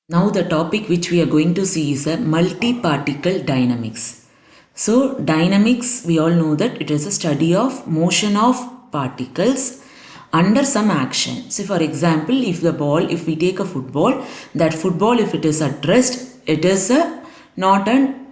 Now the topic which we are going to see is a multi-particle dynamics. So dynamics, we all know that it is a study of motion of particles under some action. So for example, if we take a football, that football if it is at rest, it is not an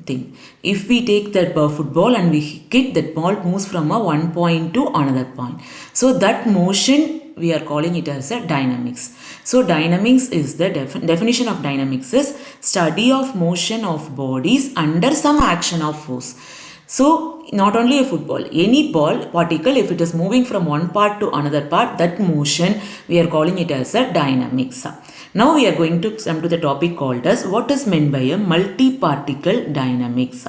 thing. If we take that football and we kick, that ball moves from one point to another point. So that motion we are calling it as a dynamics. So dynamics is the definition of dynamics is study of motion of bodies under some action of force. So not only a football, any ball particle if it is moving from one part to another part, that motion we are calling it as a dynamics. Now we are going to come to the topic called as what is meant by a multi-particle dynamics.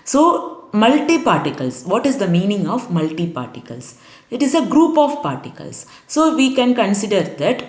So multi-particles, what is the meaning of multi-particles? It is a group of particles. So we can consider that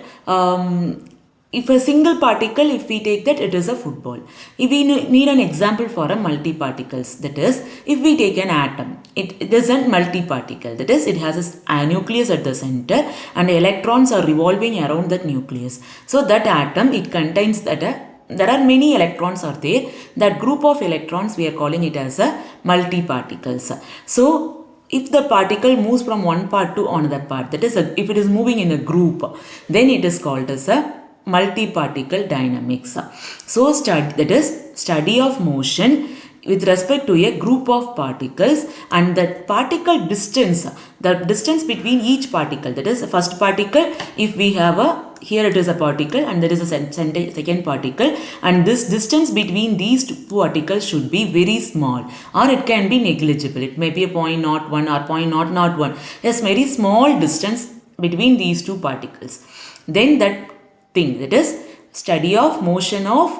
if a single particle, if we take that, it is a football. If we need an example for a multi-particles, that is, if we take an atom, it is a multi-particle. That is, it has a nucleus at the center and electrons are revolving around that nucleus. So that atom, it contains that there are many electrons are there. That group of electrons, we are calling it as a multi-particles. So if the particle moves from one part to another part, that is, if it is moving in a group, then it is called as a multi-particle dynamics. So that is study of motion with respect to a group of particles and that particle distance, the distance between each particle, that is first particle, if we have here it is a particle and there is a second particle, and this distance between these two particles should be very small or it can be negligible. It may be a 0.01 or 0.001. Yes, very small distance between these two particles. Then that thing, that is study of motion of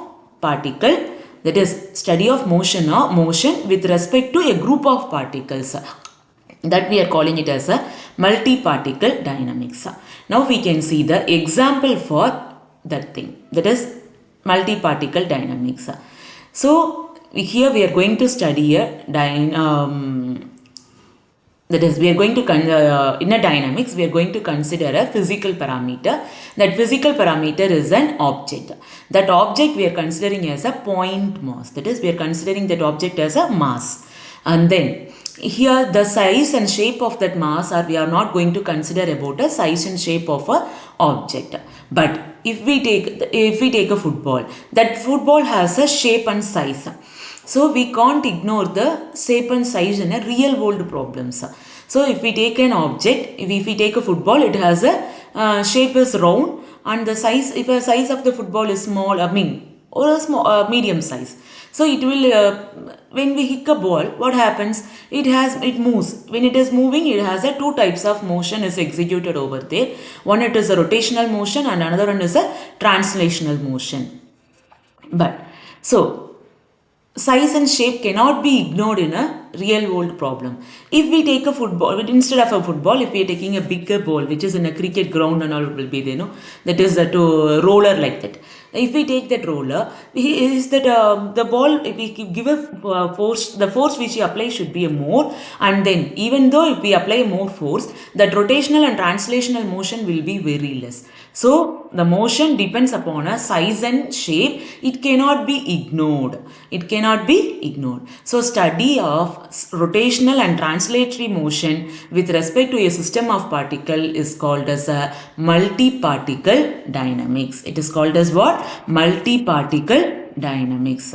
particle, that is study of motion with respect to a group of particles, that we are calling it as a multi-particle dynamics. Now we can see the example for that thing, that is multi-particle dynamics. So here we are going to study a that is, we are going to, in a dynamics, we are going to consider a physical parameter. That physical parameter is an object. That object we are considering as a point mass. That is, we are considering that object as a mass. And then, here the size and shape of that mass we are not going to consider about a size and shape of a object. But if we take a football, that football has a shape and size. So we can't ignore the shape and size in a real world problems. So if we take an object, if we take a football, it has a shape is round and the size, if the size of the football is small, or a small, medium size. So it will, when we hit a ball, what happens? It moves. When it is moving, it has a two types of motion is executed over there. One, it is a rotational motion and another one is a translational motion. But, so, size and shape cannot be ignored in a real world problem. If we take a football, instead of a football, if we are taking a bigger ball, which is in a cricket ground and all will be there, that is a roller like that. If we take that roller, is that the ball, if we give a force, the force which we apply should be a more, and then even though if we apply more force, that rotational and translational motion will be very less. So the motion depends upon a size and shape. It cannot be ignored. It cannot be ignored. So study of rotational and translatory motion with respect to a system of particle is called as a multi-particle dynamics. It is called as what? Multi-particle dynamics.